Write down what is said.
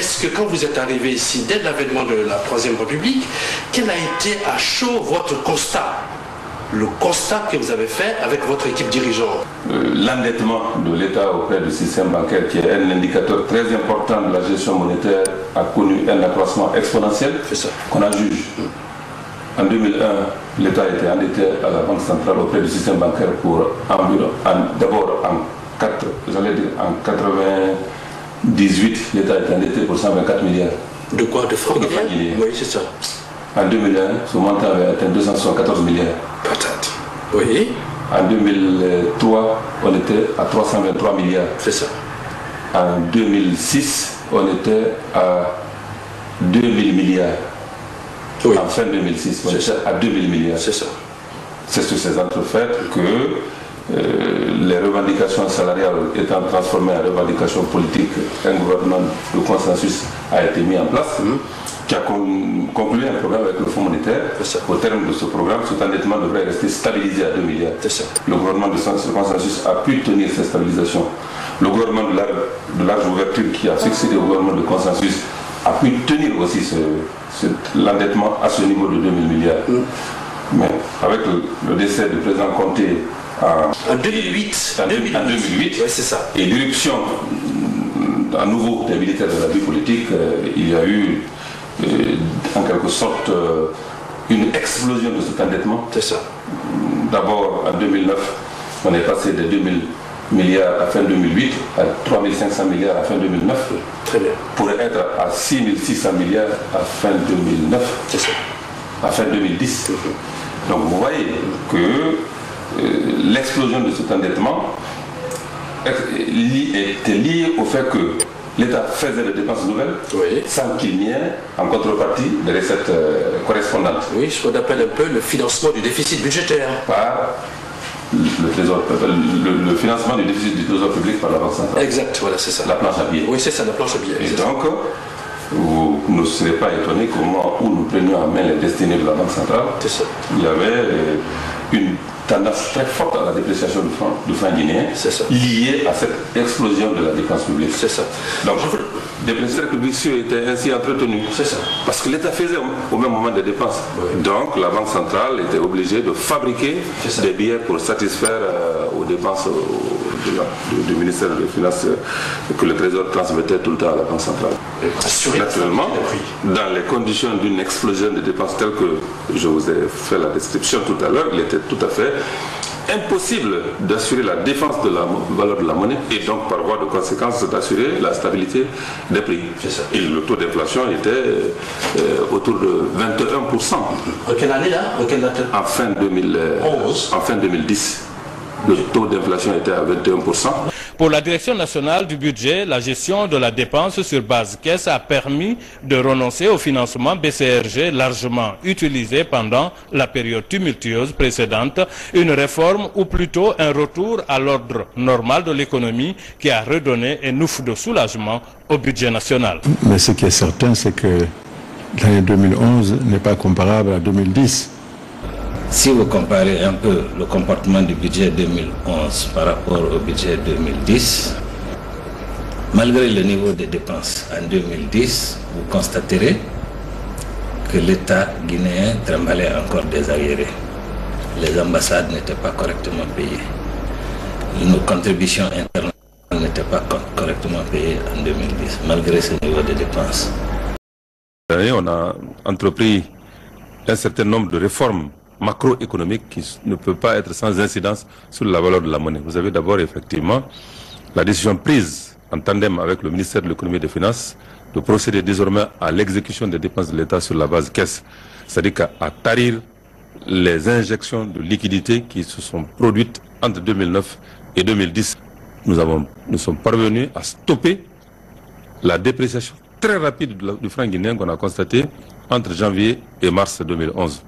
est-ce que quand vous êtes arrivé ici, dès l'avènement de la Troisième République, quel a été à chaud votre constat? Le constat que vous avez fait avec votre équipe dirigeante? L'endettement de l'État auprès du système bancaire, qui est un indicateur très important de la gestion monétaire, a connu un accroissement exponentiel qu'on a jugé. En 2001, l'État était endetté à la Banque centrale auprès du système bancaire pour environ, d'abord en 98, l'État était endetté pour 124 milliards. De quoi? De francs guinéens? Oui, c'est ça. En 2001, ce montant avait atteint 274 milliards. Patate. Oui. En 2003, on était à 323 milliards. C'est ça. En 2006, on était à 2000 milliards. Oui. En fin 2006, on était à 2000 milliards. C'est ça. C'est sur ces entrefaites que les revendications salariales étant transformées en revendications politiques, un gouvernement de consensus a été mis en place, qui a conclu un programme avec le Fonds monétaire. Au terme de ce programme, cet endettement devrait rester stabilisé à 2 milliards. Le gouvernement de consensus a pu tenir cette stabilisation. Le gouvernement de large ouverture qui a succédé au gouvernement de consensus a pu tenir aussi l'endettement à ce niveau de 2000 milliards. Mais avec le décès du président Conté en 2008, oui, c'est ça. Et l'irruption à nouveau des militaires de la vie politique, il y a eu en quelque sorte une explosion de cet endettement. C'est ça. D'abord en 2009, on est passé de 2000 milliards à fin 2008 à 3500 milliards à fin 2009. Très bien. Pour être à 6600 milliards à fin 2009. C'est ça. À fin 2010. Donc vous voyez que l'explosion de cet endettement était liée au fait que l'État faisait des dépenses nouvelles sans qu'il n'y ait en contrepartie des recettes correspondantes. Oui, ce qu'on appelle un peu le financement du déficit budgétaire. Par le financement du déficit du trésor public par la Banque centrale. Exact, voilà, c'est ça. La planche à billets. Oui, c'est ça, la planche à billets. Et donc, vous ne serez pas étonné qu'au moment où nous prenions en main les destinées de la Banque centrale, il y avait une tendance très forte à la dépréciation du franc guinéen liée à cette explosion de la dépense publique. C'est ça. Donc, des précédents publics étaient ainsi entretenus. C'est ça. Parce que l'État faisait au même moment des dépenses. Donc, la Banque centrale était obligée de fabriquer des billets pour satisfaire aux dépenses du ministère des Finances que le Trésor transmettait tout le temps à la Banque centrale. Naturellement, dans les conditions d'une explosion de dépenses telles que je vous ai fait la description tout à l'heure, il était tout à fait impossible d'assurer la défense de la valeur de la monnaie et donc par voie de conséquence d'assurer la stabilité des prix. Et le taux d'inflation était autour de 21%. En quelle année là? En fin 2011. En fin 2010. Le taux d'inflation était à 21%. Pour la Direction nationale du budget, la gestion de la dépense sur base caisse a permis de renoncer au financement BCRG largement utilisé pendant la période tumultueuse précédente, une réforme ou plutôt un retour à l'ordre normal de l'économie qui a redonné un ouf de soulagement au budget national. Mais ce qui est certain, c'est que l'année 2011 n'est pas comparable à 2010. Si vous comparez un peu le comportement du budget 2011 par rapport au budget 2010, malgré le niveau des dépenses en 2010, vous constaterez que l'État guinéen trimballait encore des arriérés. Les ambassades n'étaient pas correctement payées. Nos contributions internationales n'étaient pas correctement payées en 2010, malgré ce niveau de dépenses. On a entrepris un certain nombre de réformes macroéconomique qui ne peut pas être sans incidence sur la valeur de la monnaie. Vous avez d'abord effectivement la décision prise en tandem avec le ministère de l'économie et des finances de procéder désormais à l'exécution des dépenses de l'État sur la base caisse, c'est-à-dire qu'à tarir les injections de liquidités qui se sont produites entre 2009 et 2010. Nous sommes parvenus à stopper la dépréciation très rapide du franc guinéen qu'on a constatée entre janvier et mars 2011.